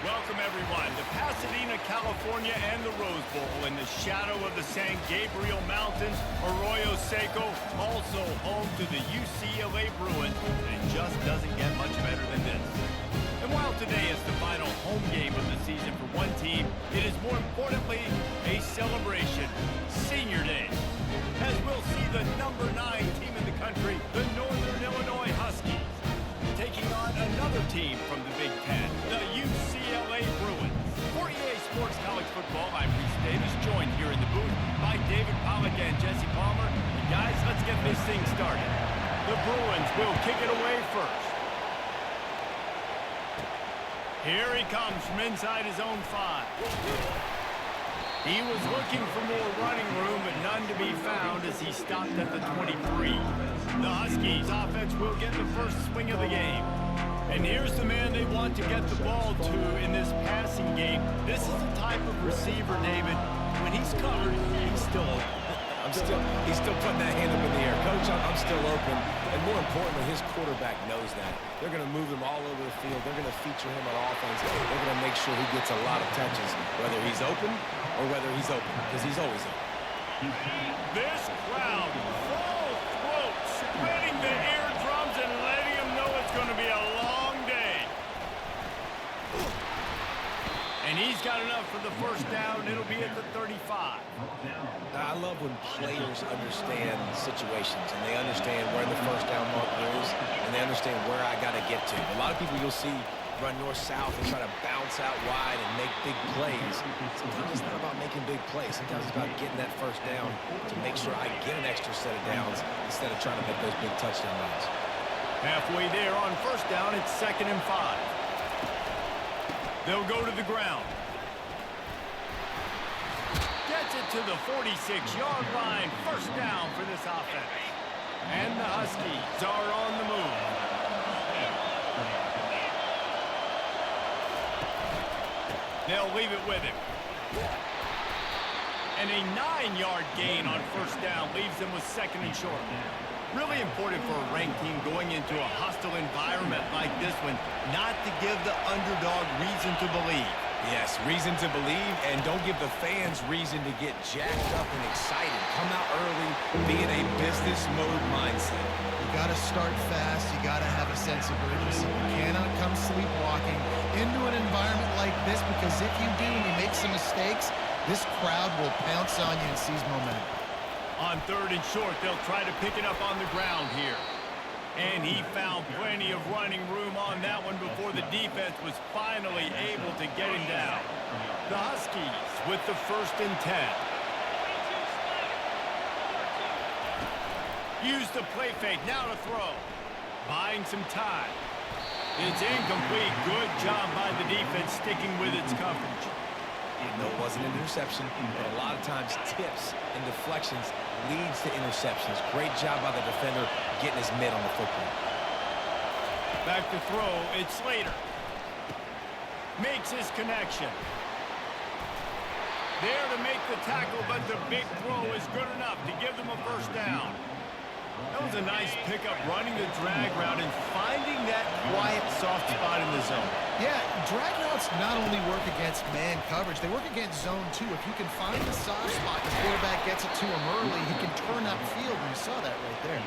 Welcome, everyone, to Pasadena, California, and the Rose Bowl in the shadow of the San Gabriel Mountains. Arroyo Seco, also home to the UCLA Bruins, and it just doesn't get much better than this. And while today is the final home game of the season for one team, it is more importantly a celebration, Senior Day, as we'll see the number 9 team in the country, the Northern Illinois Huskies, taking on another team from the Big Ten, the UCLA Bruins. For EA Sports College Football, I'm Reese Davis, joined here in the booth by David Pollack and Jesse Palmer. And guys, let's get this thing started. The Bruins will kick it away first. Here he comes from inside his own 5. He was looking for more running room, but none to be found as he stopped at the 23. The Huskies offense will get the first swing of the game. And here's the man they want to get the ball to in this passing game. This is the type of receiver, David, when he's covered, he's still open. He's still putting that hand up in the air. Coach, I'm still open. And more importantly, his quarterback knows that. They're going to move him all over the field. They're going to feature him on offense. They're going to make sure he gets a lot of touches, whether he's open or whether he's open, because he's always open. This crowd, full throat, spreading the eardrums and letting him know it's going to be a long day. And he's got enough for the first down. It'll be at the 35. I love when players understand situations and they understand where the first down marker is and they understand where I got to get to. A lot of people you'll see run north-south and try to bounce out wide and make big plays. Sometimes it's not about making big plays. Sometimes it's about getting that first down to make sure I get an extra set of downs instead of trying to make those big touchdown runs. Halfway there on first down, it's 2nd and 5. They'll go to the ground. Gets it to the 46-yard line. First down for this offense. And the Huskies are on the move. They'll leave it with him. And a 9-yard gain on first down leaves them with 2nd and short. Really important for a ranked team going into a hostile environment like this one, not to give the underdog reason to believe. Yes, reason to believe, and don't give the fans reason to get jacked up and excited. Come out early, be in a business mode mindset. You got to start fast. You got to have a sense of urgency. You cannot come sleepwalking into an environment like this, because if you do and you make some mistakes, this crowd will pounce on you and seize momentum. On 3rd and short, they'll try to pick it up on the ground here. And he found plenty of running room on that one before the defense was finally able to get him down. The Huskies with the 1st and 10. Use the play fake, now to throw. Buying some time. It's incomplete. Good job by the defense sticking with its coverage. Even though it wasn't an interception, but a lot of times tips and deflections leads to interceptions. Great job by the defender getting his mitt on the football. Back to throw, it's Slater. Makes his connection. There to make the tackle, but the big throw is good enough to give them a first down. That was a nice pickup, running the drag route and finding that quiet, soft spot in the zone. Yeah, drag routes not only work against man coverage, they work against zone too. If you can find the soft spot, the quarterback gets it to him early, he can turn up field, and you saw that right there.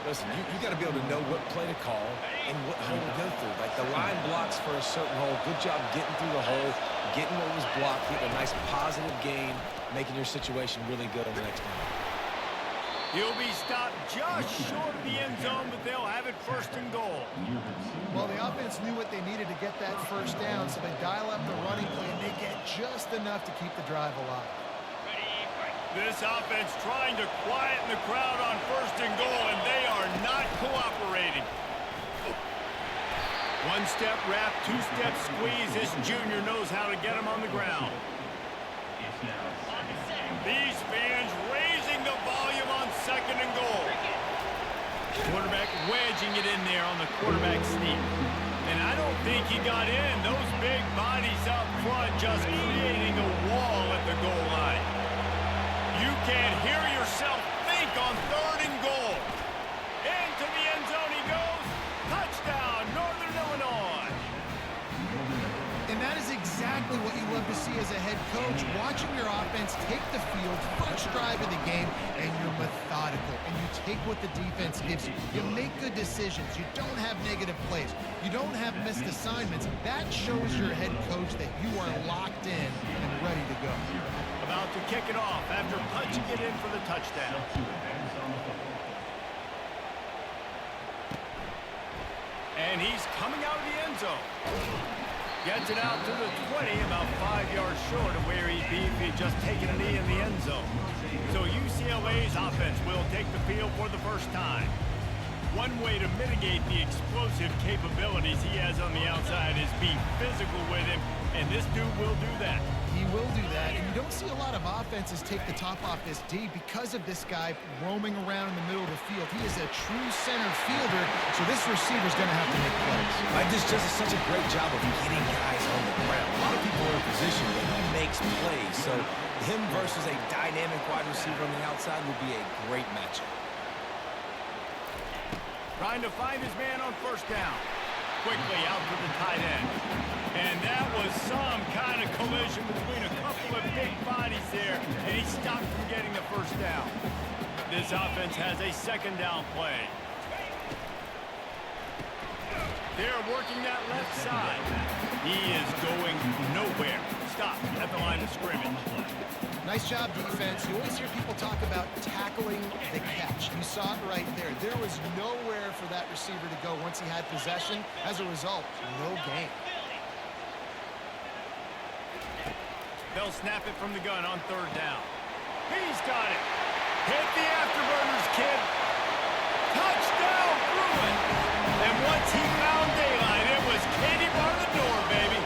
Listen, you got to be able to know what play to call and what hole to go through. Like the line blocks for a certain hole. Good job getting through the hole, getting what was blocked, getting a nice positive gain, making your situation really good on the next time. He'll be stopped just short of the end zone, but they'll have it 1st and goal. Well, the offense knew what they needed to get that first down, so they dial up the running play, and they get just enough to keep the drive alive. This offense trying to quieten the crowd on 1st and goal, and they are not cooperating. 1-step wrap, 2-step squeeze. This junior knows how to get him on the ground. These fans raising the volume on 2nd and goal. Quarterback wedging it in there on the quarterback sneak. And I don't think he got in. Those big bodies up front just creating a wall at the goal line. You can't hear yourself think on 3rd and goal. Into the end zone he goes. Touchdown, Northern Illinois. And And that is exactly what you love to see as a head coach, watching your offense take the field, first drive of the game, and you're methodical, and you take what the defense gives you. You make good decisions. You don't have negative plays. You don't have missed assignments. That shows your head coach that you are locked in and ready to go. About to kick it off after punching it in for the touchdown. And he's coming out of the end zone. Gets it out to the 20, about 5 yards short of where he'd be if he'd just taken a knee in the end zone. So UCLA's offense will take the field for the first time. One way to mitigate the explosive capabilities he has on the outside is be physical with him, and this dude will do that. He will do that, and you don't see a lot of offenses take the top off this D because of this guy roaming around in the middle of the field. He is a true center fielder, so this receiver's going to have to make plays. This does such a great job of getting guys on the ground. A lot of people are in position, but he makes plays. So him versus a dynamic wide receiver on the outside would be a great matchup. Trying to find his man on first down. Quickly out to the tight end. And that was some kind of collision between a couple of big bodies there, and he stopped from getting the first down. This offense has a second down play. They're working that left side. He is going nowhere. Stop at the line of scrimmage. Nice job, defense. You always hear people talk about tackling the catch. You saw it right there. There was nowhere for that receiver to go once he had possession. As a result, no gain. They'll snap it from the gun on third down. He's got it. Hit the afterburners, kid. Touchdown, Bruin. And once he found daylight, it was Katie bar the door, baby.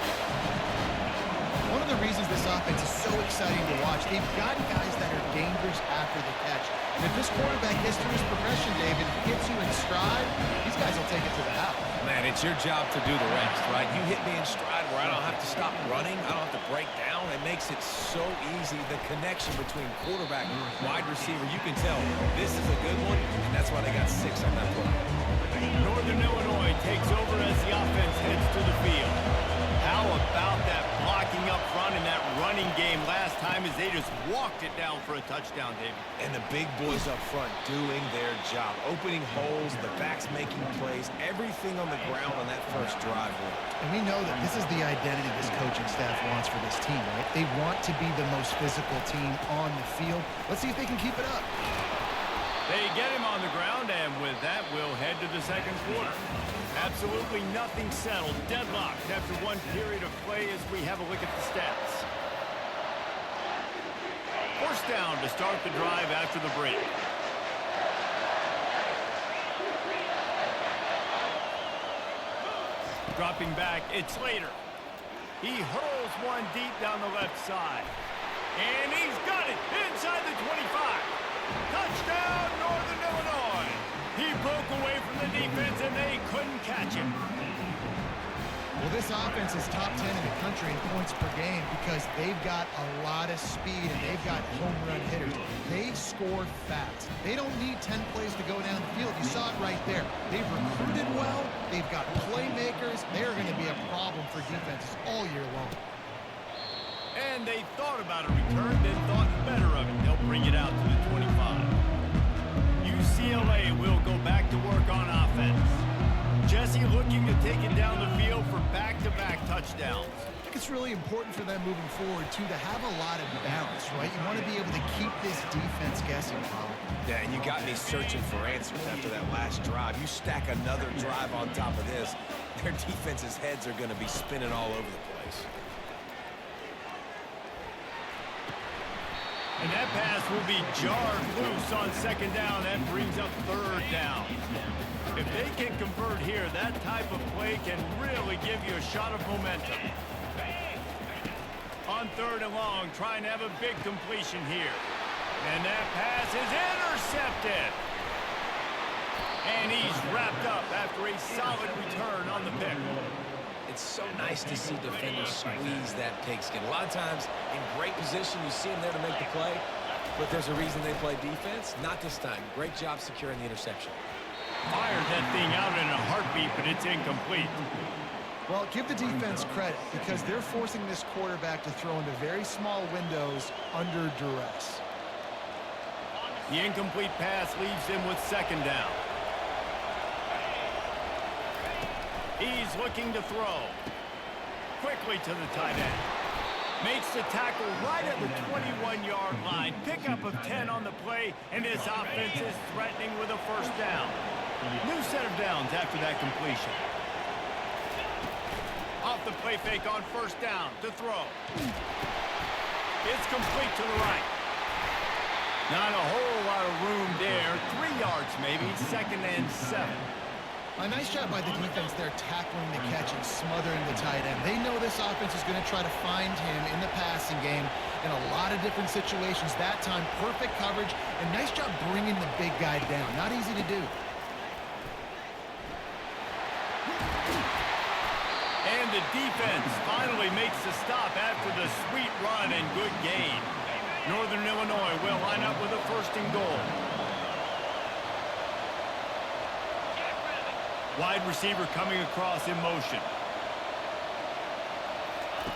One of the reasons this offense is so exciting to watch, they've got guys that are dangerous after the catch. And if this quarterback hits through his progression, David, gets you in stride, these guys will take it to the house. Man, it's your job to do the rest, right? You hit me in stride where I don't have to stop running. I don't have to break down. It makes it so easy. The connection between quarterback and wide receiver, you can tell this is a good one, and that's why they got 6 on that play. Northern Illinois takes over as the offense heads to the field. How about that blocking up front in that running game last time as they just walked it down for a touchdown, David? And the big boys up front doing their job, opening holes, the backs making plays, everything on the ground on that first drive worked. And we know that this is the identity this coaching staff wants for this team, right? They want to be the most physical team on the field. Let's see if they can keep it up. They get him on the ground, and with that, we'll head to the second quarter. Absolutely nothing settled. Deadlocked after one period of play as we have a look at the stats. First down to start the drive after the break. Dropping back, it's Slater. He hurls one deep down the left side. And he's got it inside the 25. Touchdown, Northern Illinois. He broke away from the defense, and they couldn't catch him. Well, this offense is top 10 in the country in points per game because they've got a lot of speed and they've got home run hitters. They score fast. They don't need 10 plays to go down the field. You saw it right there. They've recruited well. They've got playmakers. They're going to be a problem for defenses all year long. And they thought about a return, then thought better of it. They'll bring it out to the 25. UCLA will go back to work on offense. Jesse looking to take it down the field for back-to-back touchdowns. I think it's really important for them moving forward, too, to have a lot of balance, right? You want to be able to keep this defense guessing, Paul. Yeah, and you got me searching for answers after that last drive. You stack another drive on top of this, their defense's heads are going to be spinning all over the place. And that pass will be jarred loose on second down. That brings up third down. If they can convert here, that type of play can really give you a shot of momentum. On third and long, trying to have a big completion here. And that pass is intercepted. And he's wrapped up after a solid return on the pick. It's so nice to see defenders squeeze that pigskin. A lot of times, in great position, you see them there to make the play, but there's a reason they play defense. Not this time. Great job securing the interception. Fired that thing out in a heartbeat, but it's incomplete. Well, give the defense credit because they're forcing this quarterback to throw into very small windows under duress. The incomplete pass leaves him with second down. He's looking to throw. Quickly to the tight end. Makes the tackle right at the 21-yard line. Pickup of 10 on the play, and his offense is threatening with a first down. New set of downs after that completion. Off the play fake on first down to throw. It's complete to the right. Not a whole lot of room there. 3 yards maybe, second and 7. A nice job by the defense there tackling the catch and smothering the tight end. They know this offense is going to try to find him in the passing game in a lot of different situations. That time, perfect coverage, and nice job bringing the big guy down. Not easy to do. And the defense finally makes the stop after the sweet run and good gain. Northern Illinois will line up with a first and goal. Wide receiver coming across in motion.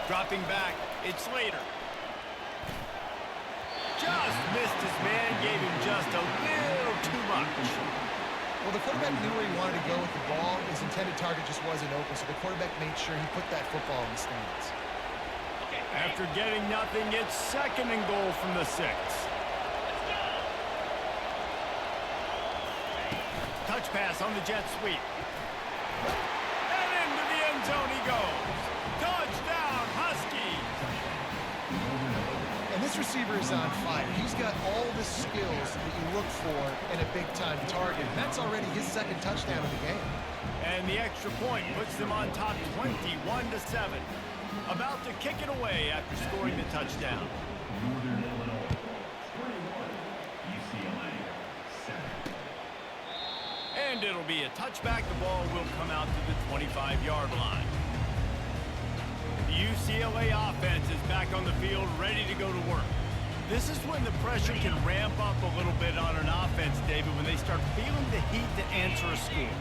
Dropping back, it's Slater. Just missed his man, gave him just a little too much. Well, the quarterback knew where he wanted to go with the ball. His intended target just wasn't open, so the quarterback made sure he put that football in the stands. After getting nothing, it's second and goal from the 6. Touch pass on the jet sweep. And into the end zone he goes. Touchdown, Huskies! And this receiver is on fire. He's got all the skills that you look for in a big-time target. And that's already his second touchdown of the game. And the extra point puts them on top 21-7. About to kick it away after scoring the touchdown. Northern Illinois, 21, UCLA, 7. And it'll be a touchback. The ball will come out to the 25-yard line. The UCLA offense is back on the field, ready to go to work. This is when the pressure can ramp up a little bit on an offense, David, when they start feeling the heat to answer a score.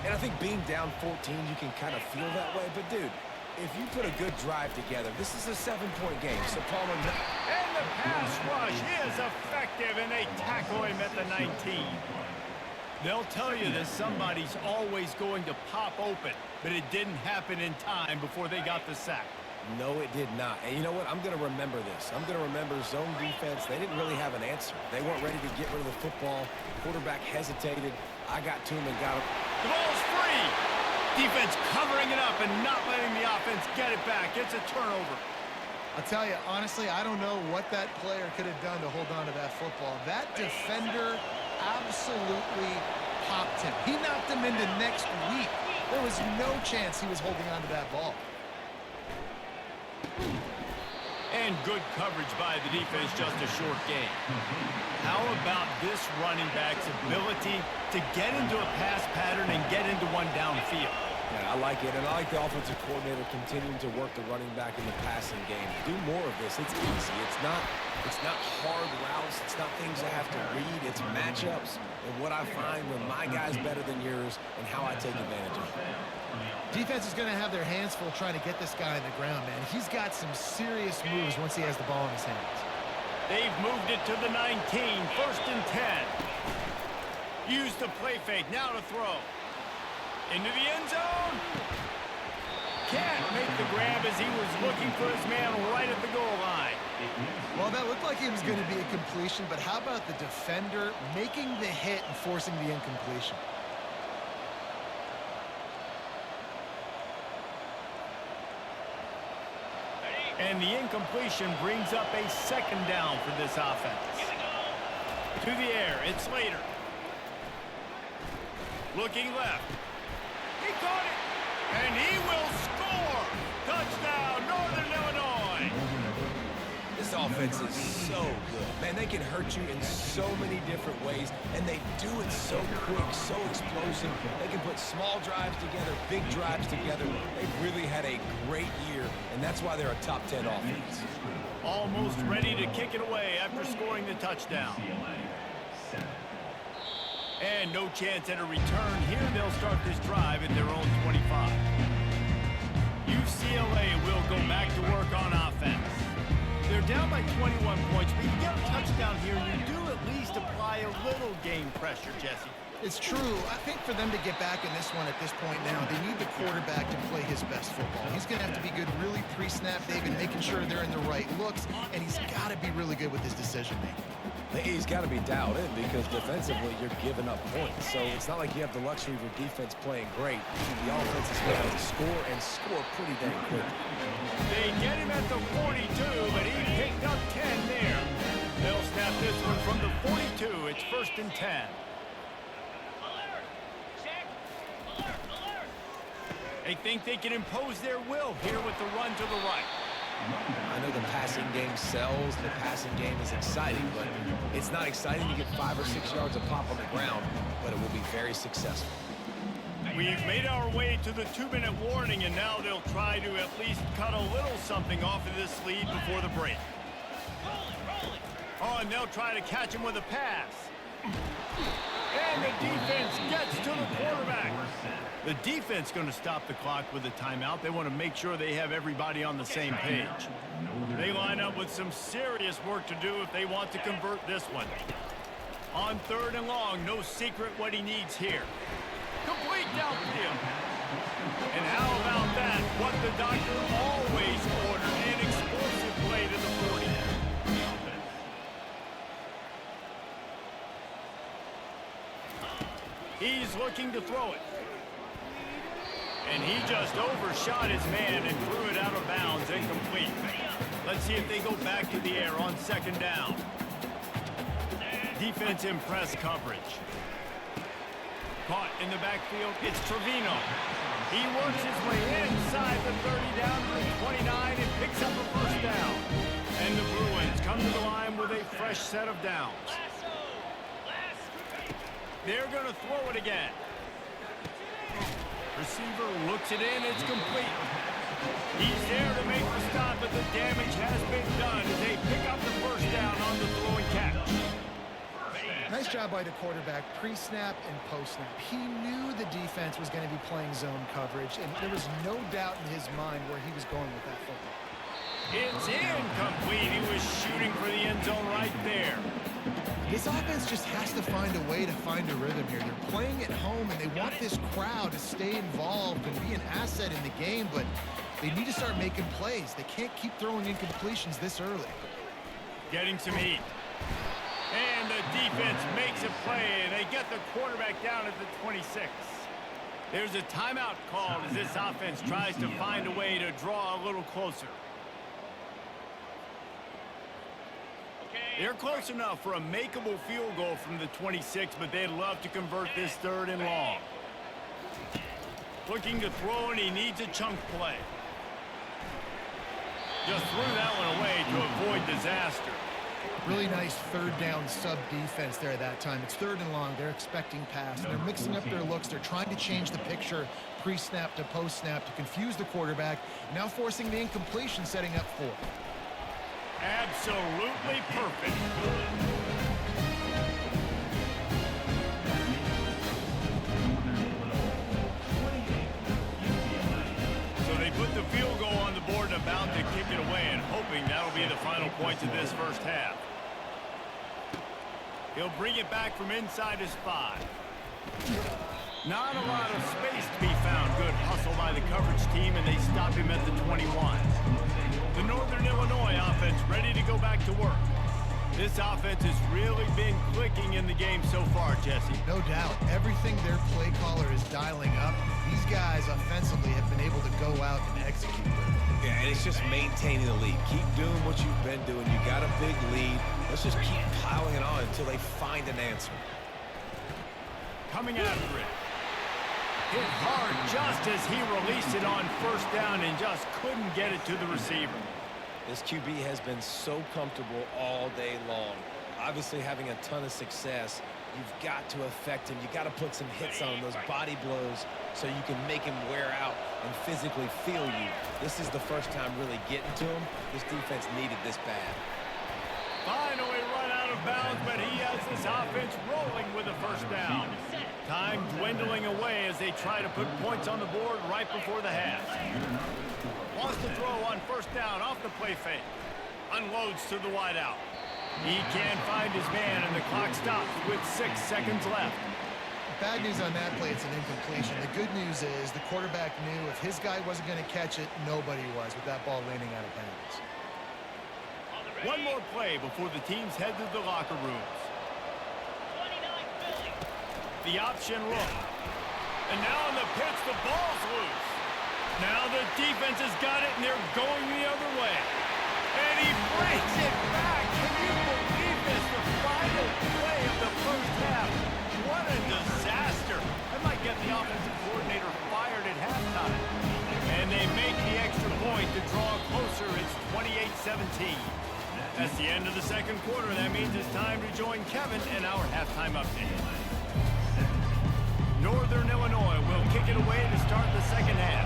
And I think being down 14, you can kind of feel that way. But, dude, if you put a good drive together, this is a 7-point game. So, Palmer... And the pass rush is effective, and they tackle him at the 19. They'll tell you that somebody's always going to pop open, but it didn't happen in time before they got the sack. No, it did not. And you know what? I'm going to remember this. I'm going to remember zone defense. They didn't really have an answer. They weren't ready to get rid of the football. Quarterback hesitated. I got to him and got him. The ball's free. Defense covering it up and not letting the offense get it back. It's a turnover. I'll tell you, honestly, I don't know what that player could have done to hold on to that football. That defender absolutely popped him. He knocked him into next week. There was no chance he was holding on to that ball. And good coverage by the defense, just a short gain. How about this running back's ability to get into a pass pattern and get into one downfield? Yeah, I like it, and I like the offensive coordinator continuing to work the running back in the passing game. Do more of this. It's easy. It's not hard routes. It's not things I have to read. It's matchups and what I find when my guy's better than yours and how I take advantage of it. Defense is going to have their hands full trying to get this guy on the ground, man. He's got some serious moves once he has the ball in his hands. They've moved it to the 19, first and 10. Use the play fake, now to throw. Into the end zone. Can't make the grab as he was looking for his man right at the goal line. Well, that looked like it was going to be a completion, but how about the defender making the hit and forcing the incompletion? And the incompletion brings up a second down for this offense. To the air, it's Slater. Looking left. He caught it, and he will score. Touchdown, Northern Illinois. This offense is so good. Man, they can hurt you in so many different ways, and they do it so quick, so explosive. They can put small drives together, big drives together. They've really had a great year, and that's why they're a top 10 offense. Almost ready to kick it away after scoring the touchdown. And no chance at a return. Here they'll start this drive at their own 25. UCLA will go back to work on offense. They're down by 21 points, but you get a touchdown here, you do at least apply a little game pressure, Jesse. It's true. I think for them to get back in this one at this point now, they need the quarterback to play his best football. He's going to have to be good really pre-snap, David, making sure they're in the right looks, and he's got to be really good with his decision-making. He's got to be dialed in because defensively you're giving up points. So it's not like you have the luxury of your defense playing great. The offense is going to score and score pretty dang quick. They get him at the 42, but he picked up 10 there. They'll snap this one from the 42. It's 1st and 10. They think they can impose their will here with the run to the right. I know the passing game sells, the passing game is exciting, but it's not exciting to get 5 or 6 yards of pop on the ground, but it will be very successful. We've made our way to the 2-minute warning, and now they'll try to at least cut a little something off of this lead before the break. Oh, and they'll try to catch him with a pass. And the defense gets to the quarterback. The defense going to stop the clock with a timeout. They want to make sure they have everybody on the same page. They line up with some serious work to do if they want to convert this one. On 3rd and long, no secret what he needs here. Complete downfield. And how about that? What the doctor always ordered, an explosive play to the 40. He's looking to throw it. And he just overshot his man and threw it out of bounds, incomplete. Let's see if they go back to the air on 2nd down. Defense in press coverage. Caught in the backfield, it's Trevino. He works his way inside the 30 down to the 29 and picks up a 1st down. And the Bruins come to the line with a fresh set of downs. They're going to throw it again. Receiver looks it in, it's complete. He's there to make the stop, but the damage has been done as they pick up the 1st down on the throw and catch. Nice job by the quarterback, pre-snap and post-snap. He knew the defense was going to be playing zone coverage, and there was no doubt in his mind where he was going with that football. It's incomplete. He was shooting for the end zone right there. This offense just has to find a way to find a rhythm here. They're playing at home, and they want this crowd to stay involved and be an asset in the game, but they need to start making plays. They can't keep throwing incompletions this early. Getting some heat. And the defense makes a play, and they get the quarterback down at the 26. There's a timeout called as this offense tries to find a way to draw a little closer. They're close enough for a makeable field goal from the 26, but they'd love to convert this 3rd and long. Looking to throw, and he needs a chunk play. Just threw that one away to avoid disaster. Really nice 3rd down sub defense there that time. It's 3rd and long. They're expecting pass. They're mixing up their looks. They're trying to change the picture pre-snap to post-snap to confuse the quarterback. Now forcing the incompletion, setting up 4. Absolutely perfect. So they put the field goal on the board and about to kick it away, and hoping that'll be the final points of this 1st half. He'll bring it back from inside his 5. Not a lot of space to be found. Good hustle by the coverage team, and they stop him at the 21. The Northern Illinois offense ready to go back to work. This offense has really been clicking in the game so far, Jesse. No doubt. Everything their play caller is dialing up, these guys offensively have been able to go out and execute with. Yeah, and it's just maintaining the lead. Keep doing what you've been doing. You got a big lead. Let's just keep piling it on until they find an answer. Coming after it. Hit hard just as he released it on 1st down and just couldn't get it to the receiver. This QB has been so comfortable all day long. Obviously having a ton of success. You've got to affect him. You got to put some hits on him, those body blows, so you can make him wear out and physically feel you. This is the first time really getting to him. This defense needed this bad. Finally run out of bounds, but he has this offense rolling with a 1st down. Time dwindling away as they try to put points on the board right before the half. Wants to throw on first down off the play fake. Unloads to the wideout. He can't find his man, and the clock stops with 6 seconds left. Bad news on that play, it's an incompletion. The good news is the quarterback knew if his guy wasn't going to catch it, nobody was with that ball landing out of bounds. One more play before the teams head to the locker rooms. The option look. And now on the pitch, the ball's loose. Now the defense has got it, and they're going the other way. And he brings it back. Can you believe this? The final play of the first half. What a disaster. That might get the offensive coordinator fired at halftime. And they make the extra point to draw closer. It's 28-17. That's the end of the second quarter. That means it's time to join Kevin in our halftime update. Northern Illinois will kick it away to start the second half.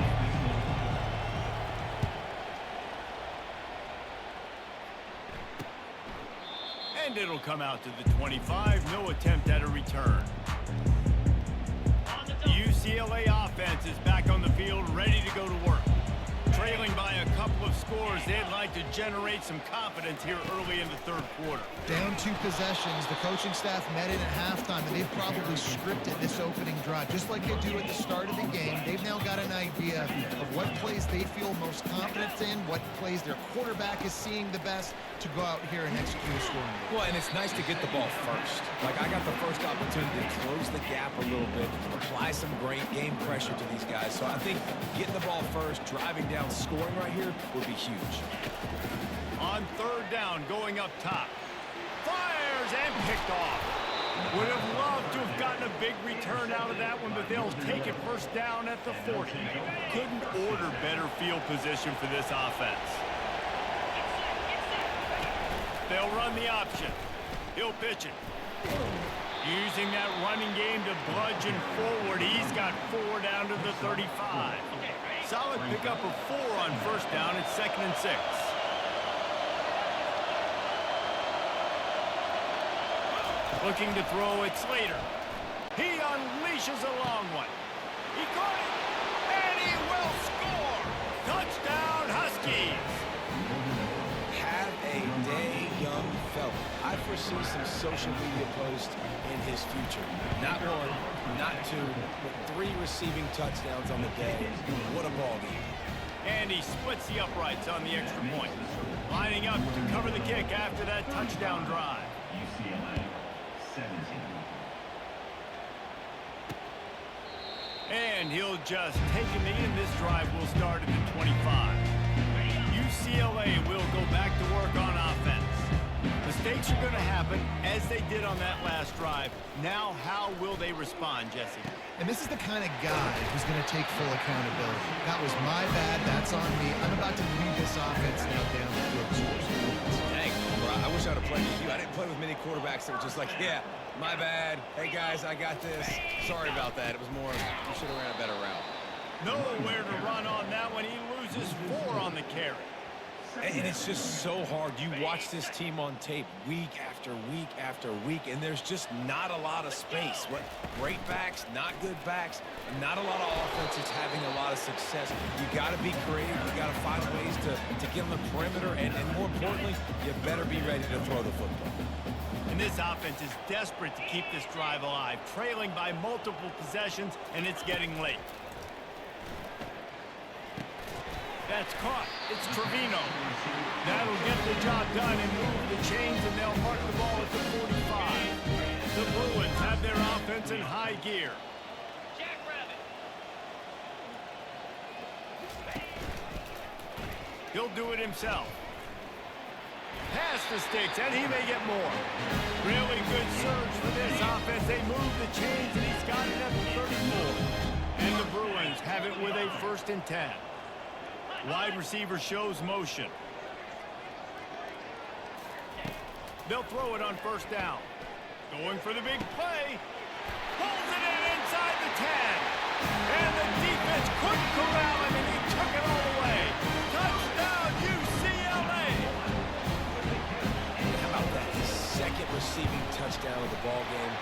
And it'll come out to the 25. No attempt at a return. The UCLA offense is back on the field, ready to go to work. Trailing by a couple of scores, they'd like to generate some confidence here early in the third quarter. Down 2 possessions, the coaching staff met in at halftime, and they've probably scripted this opening drive. Just like they do at the start of the game, they've now got an idea of what plays they feel most confident in, what plays their quarterback is seeing the best to go out here and execute a scoring. Well, and it's nice to get the ball first. Like, I got the first opportunity to close the gap a little bit, apply some great game pressure to these guys. So I think getting the ball first, driving down, scoring right here would be huge. On third down, going up top. Fires and picked off. Would have loved to have gotten a big return out of that one, but they'll take it first down at the 40. Couldn't order better field position for this offense. They'll run the option. He'll pitch it. Using that running game to bludgeon forward. He's got 4 down to the 35. Solid pickup of 4 on first down. It's 2nd and 6. Looking to throw it, Slater. He unleashes a long one. He caught it, and he will score. Touchdown, Huskies. Have a day, young fella. I foresee some social media posts in his future. Not 1, not 2, but 3 receiving touchdowns on the day. What a ball game. And he splits the uprights on the extra point. Lining up to cover the kick after that touchdown drive. UCLA 17. And he'll just take a knee, and this drive will start at the 25. UCLA will go back to work on offense. Mistakes are going to happen, as they did on that last drive. Now, how will they respond, Jesse? And this is the kind of guy who's going to take full accountability. That was my bad. That's on me. I'm about to lead this offense now down the field. Dang, bro, I wish I would have played with you. I didn't play with many quarterbacks that were just like, yeah, my bad. Hey, guys, I got this. Sorry about that. It was more, you should have ran a better route. Nowhere to run on that one. He loses 4 on the carry. And it's just so hard. You watch this team on tape week after week after week, and there's just not a lot of space. What great backs, not good backs, not a lot of offenses having a lot of success. You got to be creative. You got to find ways to get on the perimeter, and more importantly, you better be ready to throw the football. And this offense is desperate to keep this drive alive, trailing by multiple possessions, and it's getting late. That's caught. It's Trevino. That'll get the job done and move the chains, and they'll mark the ball at the 45. The Bruins have their offense in high gear. He'll do it himself. Pass the sticks, and he may get more. Really good surge for this offense. They move the chains, and he's got it at the 34. And the Bruins have it with a 1st and 10. Wide receiver shows motion. They'll throw it on first down. Going for the big play. Pulls it in inside the 10. And the defense couldn't corral him, and he took it all the way. Touchdown, UCLA. How about that? His 2nd receiving touchdown of the ball game.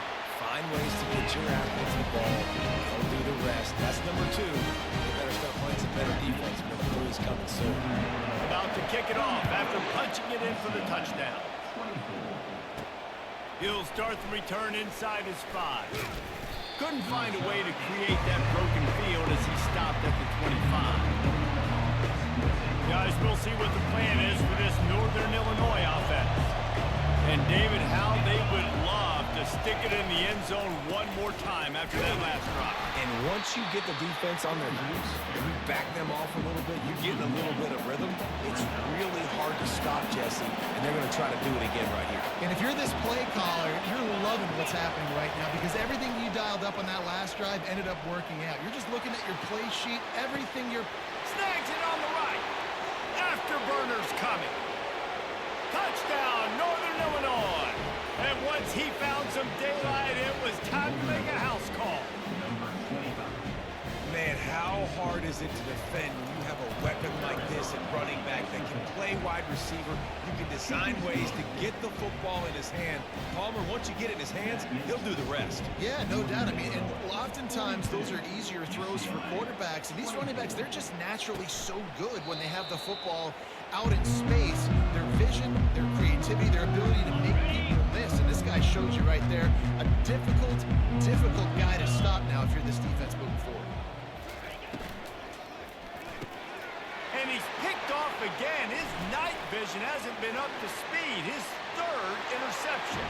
Find ways to get your athletes the ball. Don't do the rest. That's number 2. They better start playing some better defense. Number 3 is coming soon. About to kick it off after punching it in for the touchdown. He'll start the return inside his 5. Couldn't find a way to create that broken field as he stopped at the 25. Guys, we'll see what the plan is for this Northern Illinois offense. And David, how they would love to stick it in the end zone one more time after that last drive. And once you get the defense on their heels, you back them off a little bit, you get a little bit of rhythm, it's really hard to stop, Jesse, and they're going to try to do it again right here. And if you're this play caller, you're loving what's happening right now because everything you dialed up on that last drive ended up working out. You're just looking at your play sheet, everything you're... Snags it on the right. Afterburners coming. Touchdown, Northern Illinois. And once he found some daylight, it was time to make a house call. Man, how hard is it to defend when you have a weapon like this at running back that can play wide receiver? You can design ways to get the football in his hand. Palmer, once you get it in his hands, he'll do the rest. Yeah, no doubt. I mean, and oftentimes those are easier throws for quarterbacks. And these running backs, they're just naturally so good when they have the football out in space. Their vision, their creativity, their ability to make people miss. And this guy shows you right there a difficult guy to stop now if you're this defense moving forward. And he's picked off again. His night vision hasn't been up to speed. His 3rd interception.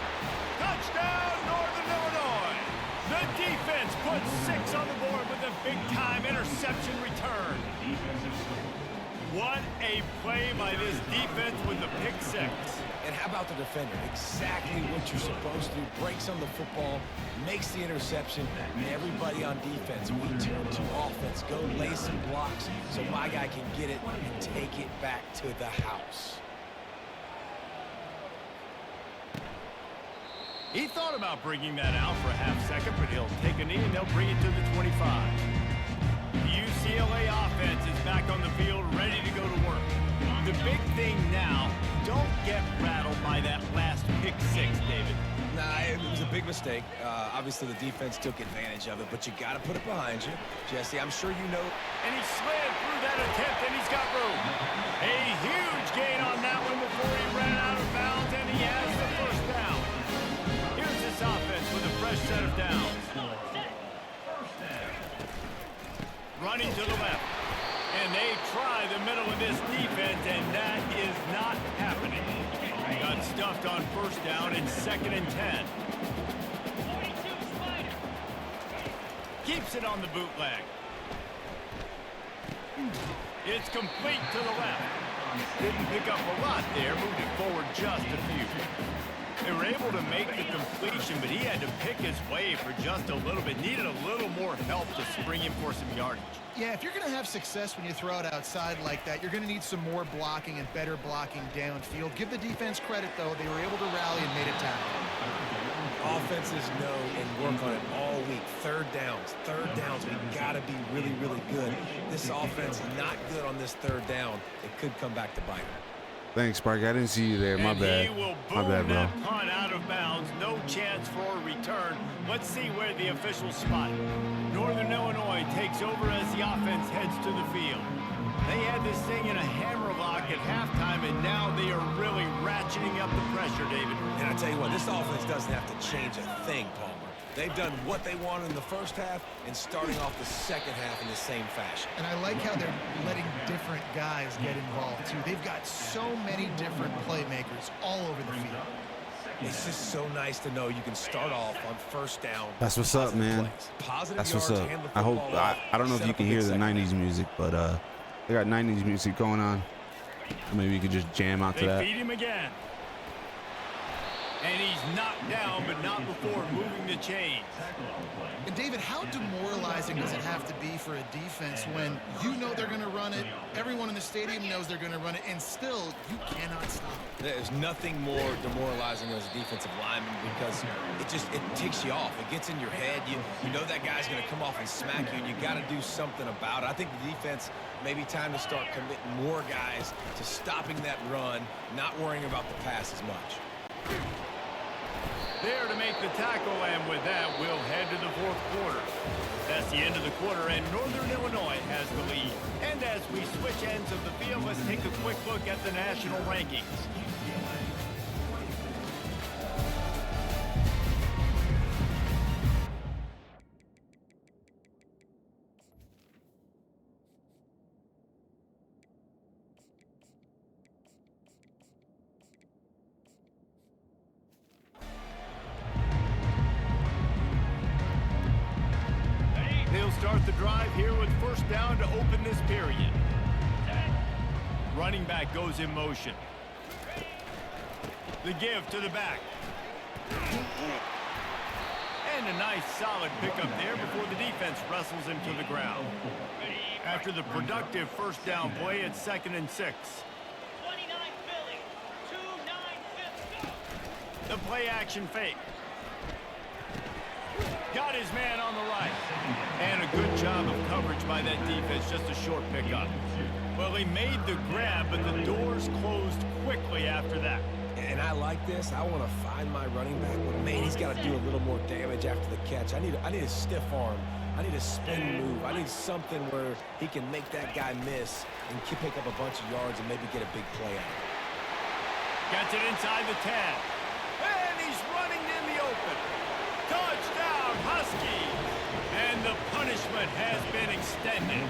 Touchdown, Northern Illinois. The defense puts 6 on the board with a big-time interception return. What a play by this defense with the pick 6. And how about the defender? Exactly what you're supposed to do. Breaks on the football, makes the interception, and everybody on defense, we turn to offense. Go lay some blocks so my guy can get it and take it back to the house. He thought about bringing that out for a half second, but he'll take a knee and they'll bring it to the 25. The UCLA offense is back on the field, ready to go to work. The big thing now, don't get rattled by that last pick 6, David. Nah, it was a big mistake. Obviously, the defense took advantage of it, but you got to put it behind you. Jesse, I'm sure you know. And he slid through that attempt, and he's got room. A huge gain on that one before he ran out of bounds, and he has the first down. Here's this offense with a fresh set of downs. Running to the left. And they try the middle of this defense, and that is not happening. Got stuffed on first down and 2nd and 10. Keeps it on the bootleg. It's complete to the left. Didn't pick up a lot there, moved it forward just a few. They were able to make the completion, but he had to pick his way for just a little bit. Needed a little more help to spring him for some yardage. Yeah, if you're going to have success when you throw it outside like that, you're going to need some more blocking and better blocking downfield. Give the defense credit, though. They were able to rally and made it tackle. Offenses know and work on it all week. Third downs. We got to be really, really good. This offense not good on this 3rd down. It could come back to bite them. Thanks, Sparky. I didn't see you there. My bad. He will My boom bad, bro. that punt out of bounds. No chance for a return. Let's see where the officials spot it. Northern Illinois takes over as the offense heads to the field. They had this thing in a hammerlock at halftime, and now they are really ratcheting up the pressure, David. And I tell you what, this offense doesn't have to change a thing, Palmer. They've done what they wanted in the first half and starting off the second half in the same fashion. And I like how they're letting different guys get involved, too. They've got so many different playmakers all over the field. It's just so nice to know you can start off on first down. That's what's up, man. That's what's up. I hope I don't know if you can hear the 90s music, but they got 90s music going on. Maybe you could just jam out to that. They feed him again. And he's knocked down, but not before moving the chains. And David, how demoralizing does it have to be for a defense when you know they're going to run it, everyone in the stadium knows they're going to run it, and still you cannot stop it? There's nothing more demoralizing as a defensive lineman because it ticks you off. It gets in your head. You know that guy's going to come off and smack you, and you got to do something about it. I think the defense maybe time to start committing more guys to stopping that run, not worrying about the pass as much. There to make the tackle, and with that, we'll head to the fourth quarter. That's the end of the quarter, and Northern Illinois has the lead. And as we switch ends of the field, let's take a quick look at the national rankings. They'll start the drive here with first down to open this period. Running back goes in motion. The give to the back. And a nice solid pickup there before the defense wrestles him to the ground. After the productive first down play, it's 2nd and 6. 29 Philly, 2-9 The play action fake. Got his man on the right. And a good job of coverage by that defense, just a short pickup. Well, he made the grab, but the doors closed quickly after that. And I like this. I want to find my running back, but man, he's got to do a little more damage after the catch. I need a stiff arm. I need a spin move. I need something where he can make that guy miss and pick up a bunch of yards and maybe get a big play out. Gets it inside the 10. And he's running in the open. Touchdown, Huskies! And the punishment has been extended.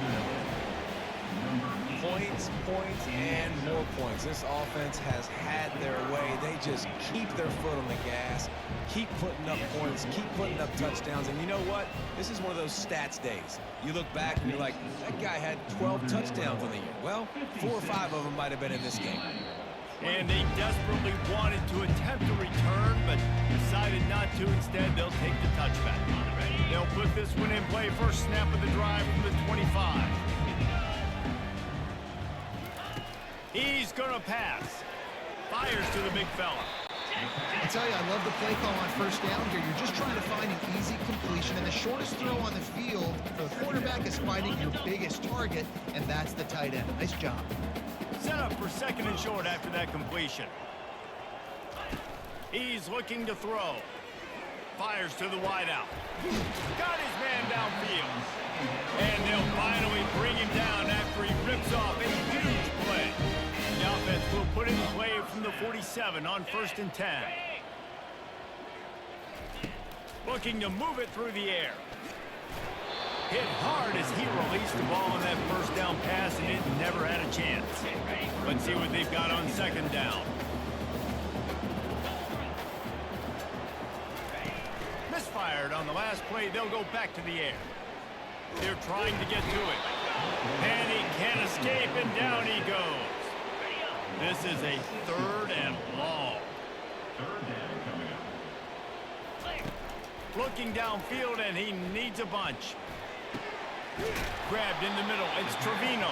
Points, and more points. This offense has had their way. They just keep their foot on the gas, keep putting up points, keep putting up touchdowns. And you know what? This is one of those stats days. You look back and you're like, that guy had 12 touchdowns in the year. Well, 4 or 5 of them might have been in this game. And they desperately wanted to attempt a return, but decided not to. Instead, they'll take the touchback. They'll put this one in play. First snap of the drive from the 25. He's gonna pass. Fires to the big fella. I tell you, I love the play call on first down here. You're just trying to find an easy completion, and the shortest throw on the field for the quarterback is finding your biggest target, and that's the tight end. Nice job. Set up for 2nd and short after that completion. He's looking to throw. Fires to the wideout. Got his man downfield. And they'll finally bring him down after he rips off a huge play. The offense will put in play from the 47 on 1st and 10. Looking to move it through the air. Hit hard as he released the ball on that first down pass, and it never had a chance. Let's see what they've got on 2nd down. Misfired on the last play. They'll go back to the air. They're trying to get to it. And he can't escape, and down he goes. This is a 3rd and long. 3rd down coming up. Looking downfield, and he needs a bunch. Grabbed in the middle. It's Trevino.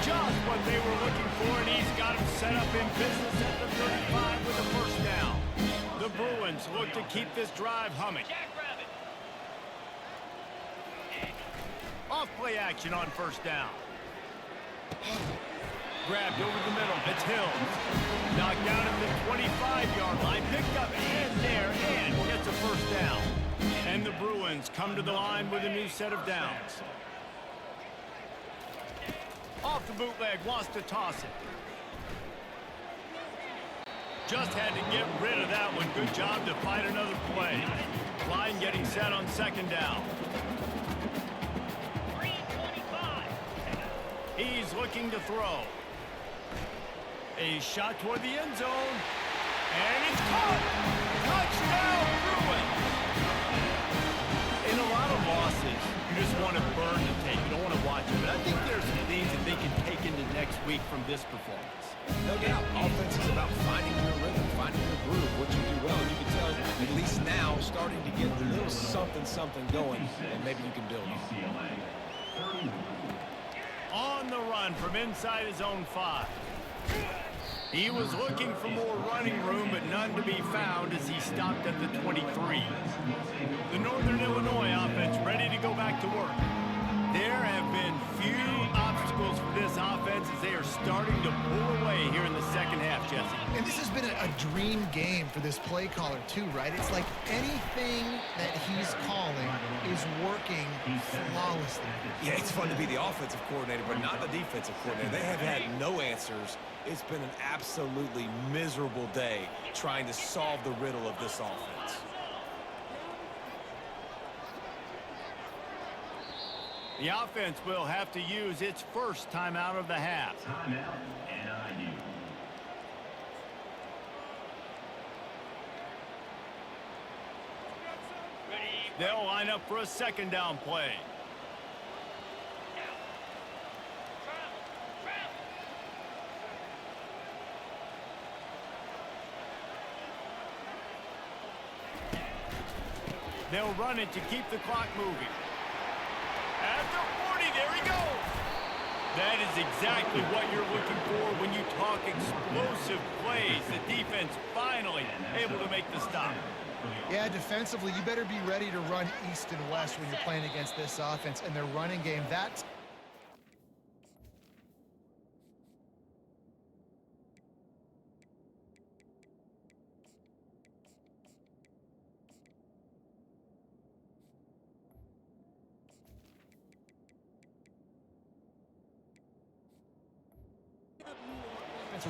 Just what they were looking for, and he's got him set up in business at the 35 with a first down. The Bruins look to keep this drive humming. Off play action on first down. Grabbed over the middle. It's Hills. Knocked down at the 25-yard line. Picked up and there and gets a first down. And the Bruins come to the line with a new set of downs. Off the bootleg, wants to toss it. Just had to get rid of that one. Good job to fight another play. Line getting set on 2nd down. He's looking to throw. A shot toward the end zone. And it's caught! Touchdown, Bruins! In a lot of losses, you just want to burn the tape. You don't want to watch it. But I think there's some things that they can take into next week from this performance. No doubt. Offense is about finding your rhythm, finding your groove, what you do well. And you can tell, at least now, starting to get a little something going, and maybe you can build on. UCLA. 31. On the run from inside his own 5. He was looking for more running room, but none to be found as he stopped at the 23. The Northern Illinois offense ready to go back to work. There have been few obstacles for this offense offense as they are starting to pull away here in the second half, Jesse. And this has been a dream game for this play caller, too, right? It's like anything that he's calling is working flawlessly. Yeah, it's fun to be the offensive coordinator, but not the defensive coordinator. They have had no answers. It's been an absolutely miserable day trying to solve the riddle of this offense. The offense will have to use its first timeout of the half. Timeout, NIU. They'll line up for a second down play. They'll run it to keep the clock moving. At the 40, there he goes. That is exactly what you're looking for when you talk explosive plays. The defense finally able to make the stop. Yeah, defensively, you better be ready to run east and west when you're playing against this offense and their running game. That's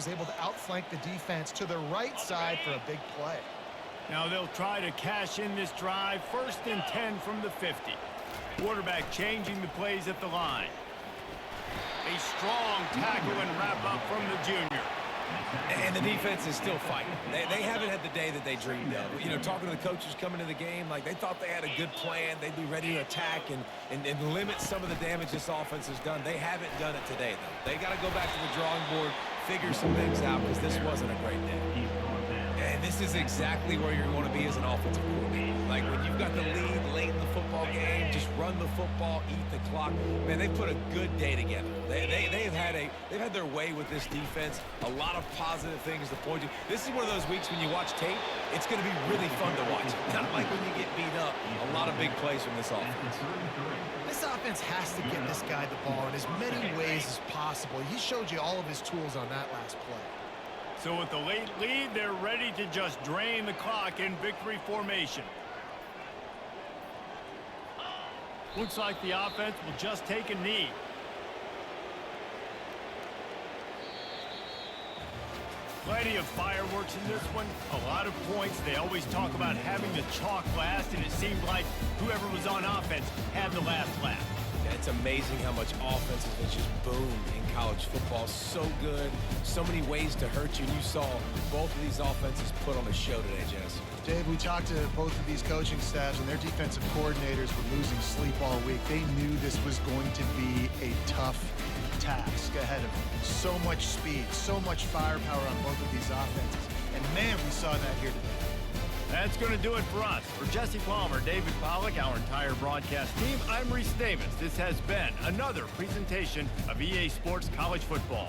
was able to outflank the defense to the right side for a big play. Now they'll try to cash in this drive. 1st and 10 from the 50. Quarterback changing the plays at the line. A strong tackle and wrap up from the junior. And the defense is still fighting. They haven't had the day that they dreamed of. You know, talking to the coaches coming into the game, like they thought they had a good plan. They'd be ready to attack and limit some of the damage this offense has done. They haven't done it today, though. They got to go back to the drawing board, figure some things out, because this wasn't a great day. And this is exactly where you want to be as an offensive coordinator. Like when you've got the lead late in the football game, just run the football, eat the clock. Man, they've put a good day together. They've had their way with this defense. A lot of positive things to point to. This is one of those weeks when you watch tape, it's going to be really fun to watch. Not like when you get beat up. A lot of big plays from this offense. This offense has to get this guy the ball in as many ways as possible. He showed you all of his tools on that last play. So with the late lead, they're ready to just drain the clock in victory formation. Looks like the offense will just take a knee. Plenty of fireworks in this one. A lot of points. They always talk about having the chalk last, and it seemed like whoever was on offense had the last laugh. It's amazing how much offense has just boomed in college football. So good. So many ways to hurt you. And you saw both of these offenses put on a show today, Jess. Dave, we talked to both of these coaching staffs, and their defensive coordinators were losing sleep all week. They knew this was going to be a tough task ahead of them. So much speed, so much firepower on both of these offenses. And, man, we saw that here today. That's going to do it for us. For Jesse Palmer, David Pollack, our entire broadcast team, I'm Reese Davis. This has been another presentation of EA Sports College Football.